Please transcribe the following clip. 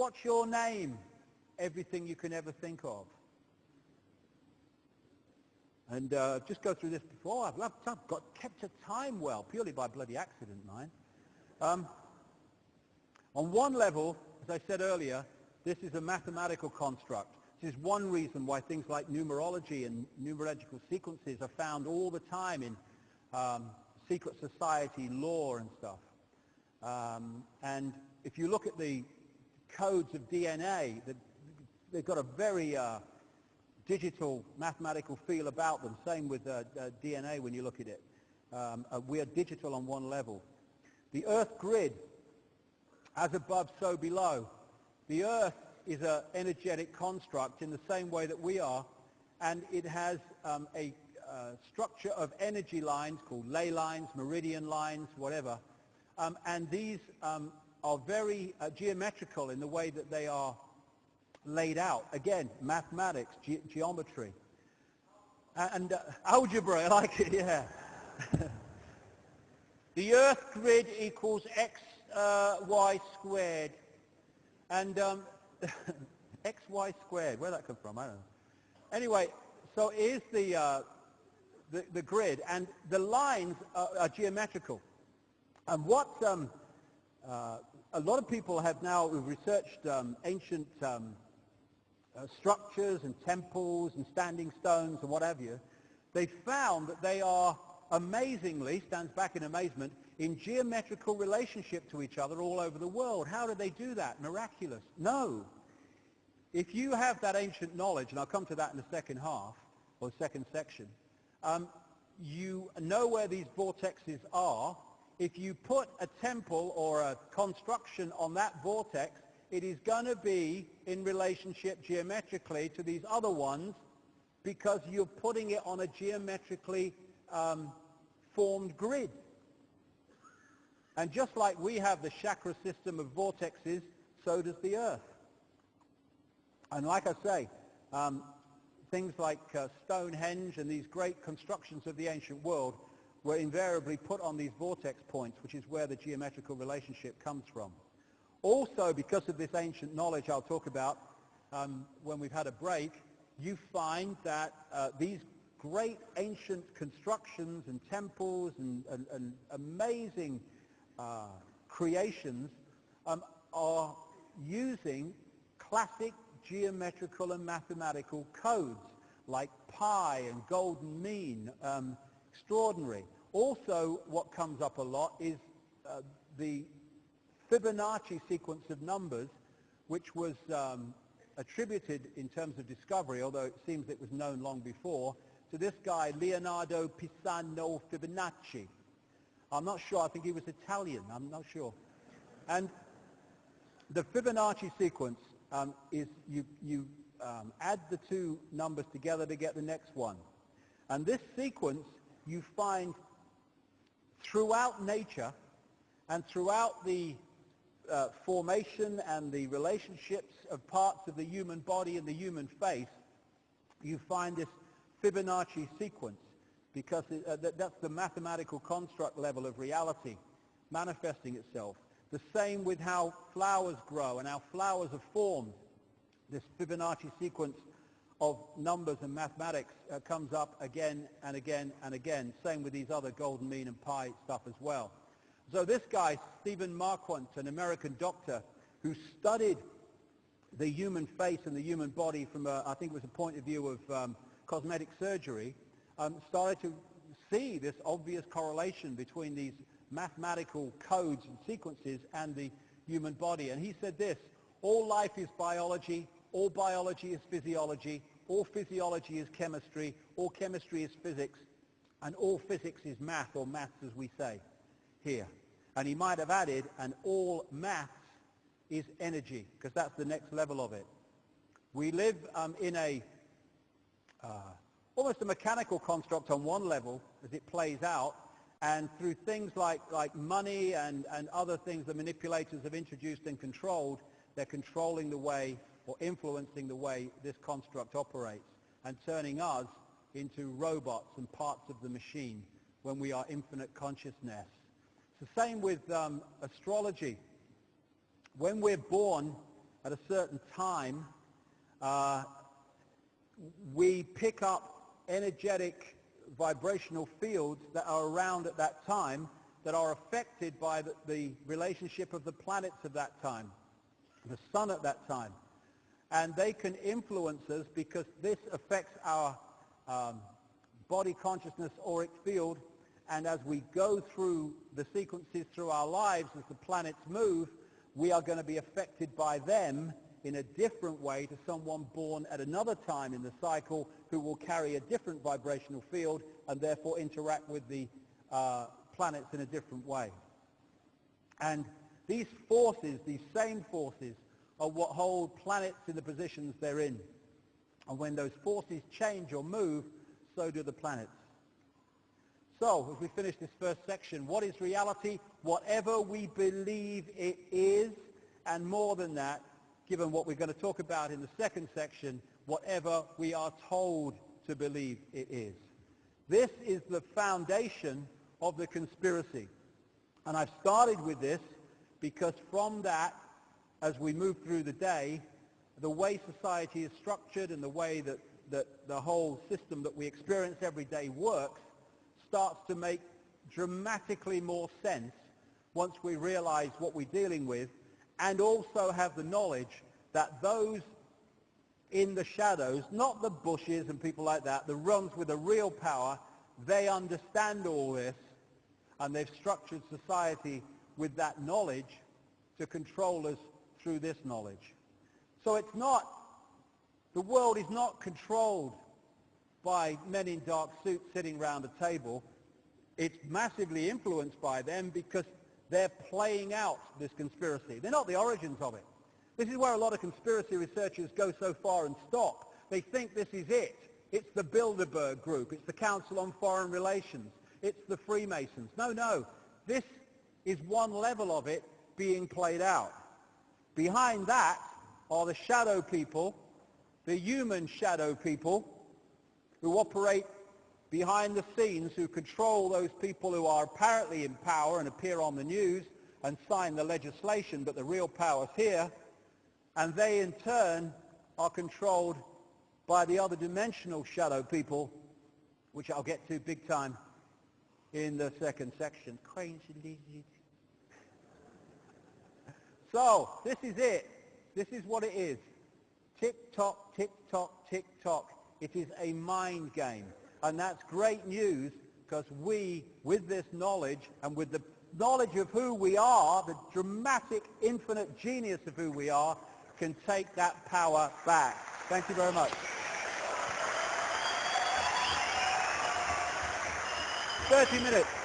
What's your name? Everything you can ever think of. And just go through this before. I've kept a time well, purely by bloody accident, mine. On one level, as I said earlier, this is a mathematical construct. This is one reason why things like numerology and numerological sequences are found all the time in secret society lore and stuff. And if you look at the codes of DNA, they've got a very digital mathematical feel about them. Same with DNA when you look at it. We are digital on one level. The Earth grid, as above, so below. The Earth is an energetic construct in the same way that we are, and it has a structure of energy lines called ley lines, meridian lines, whatever. And these are very geometrical in the way that they are laid out. Again, mathematics, geometry. And algebra, I like it, yeah. The Earth grid equals x, y squared. And x, y squared, where'd that come from? I don't know. Anyway, so here's the grid, and the lines are geometrical. And what a lot of people have now researched ancient structures and temples and standing stones and what have you. They found that they are amazingly, stands back in amazement, in geometrical relationship to each other all over the world. How did they do that? Miraculous? No. If you have that ancient knowledge, and I'll come to that in the second half, or the second section, you know where these vortexes are. If you put a temple or a construction on that vortex, it is going to be in relationship geometrically to these other ones because you're putting it on a geometrically formed grid. And just like we have the chakra system of vortexes, so does the Earth. And like I say, things like Stonehenge and these great constructions of the ancient world were invariably put on these vortex points, which is where the geometrical relationship comes from. Also, because of this ancient knowledge I'll talk about when we've had a break, you find that these great ancient constructions and temples and amazing creations are using classic geometrical and mathematical codes like pi and golden mean, extraordinary. Also, what comes up a lot is the Fibonacci sequence of numbers, which was attributed in terms of discovery, although it seems it was known long before, to this guy, Leonardo Pisano Fibonacci. I'm not sure, I think he was Italian, I'm not sure. And the Fibonacci sequence is you add the two numbers together to get the next one. And this sequence you find throughout nature and throughout the formation and the relationships of parts of the human body and the human face. You find this Fibonacci sequence because that's the mathematical construct level of reality manifesting itself. The same with how flowers grow and how flowers are formed. This Fibonacci sequence of numbers and mathematics comes up again and again and again. Same with these other golden mean and pi stuff as well. So this guy, Stephen Marquardt, an American doctor who studied the human face and the human body from, I think it was a point of view of cosmetic surgery, started to see this obvious correlation between these mathematical codes and sequences and the human body. And he said this: all life is biology, all biology is physiology, all physiology is chemistry, all chemistry is physics, and all physics is math, or maths as we say here. And he might have added, and all maths is energy, because that's the next level of it. We live in a almost a mechanical construct on one level as it plays out, and through things like money and other things the manipulators have introduced and controlled, they're controlling the way or influencing the way this construct operates and turning us into robots and parts of the machine when we are infinite consciousness. It's the same with astrology. When we're born at a certain time, we pick up energetic vibrational fields that are around at that time that are affected by the relationship of the planets of that time, the sun at that time. And they can influence us because this affects our body consciousness auric field, and as we go through the sequences through our lives, as the planets move, we are going to be affected by them in a different way to someone born at another time in the cycle who will carry a different vibrational field and therefore interact with the planets in a different way. And these forces, these same forces, are what hold planets in the positions they're in. And when those forces change or move, so do the planets. So, as we finish this first section, what is reality? Whatever we believe it is, and more than that, given what we're going to talk about in the second section, whatever we are told to believe it is. This is the foundation of the conspiracy. And I've started with this because from that, as we move through the day, the way society is structured and the way that the whole system that we experience every day works starts to make dramatically more sense once we realize what we're dealing with, and also have the knowledge that those in the shadows, not the bushes and people like that, the ones with the real power, they understand all this, and they've structured society with that knowledge to control us through this knowledge. So it's not, the world is not controlled by men in dark suits sitting around a table. It's massively influenced by them because they're playing out this conspiracy. They're not the origins of it. This is where a lot of conspiracy researchers go so far and stop. They think this is it. It's the Bilderberg group. It's the Council on Foreign Relations. It's the Freemasons. No. This is one level of it being played out. Behind that are the shadow people, the human shadow people, who operate behind the scenes, who control those people who are apparently in power and appear on the news and sign the legislation, but the real power's here. And they in turn are controlled by the other dimensional shadow people, which I'll get to big time in the second section. So, this is it. This is what it is. Tick-tock, tick-tock, tick-tock. It is a mind game. And that's great news, because we, with this knowledge and with the knowledge of who we are, the dramatic, infinite genius of who we are, can take that power back. Thank you very much. 30 minutes.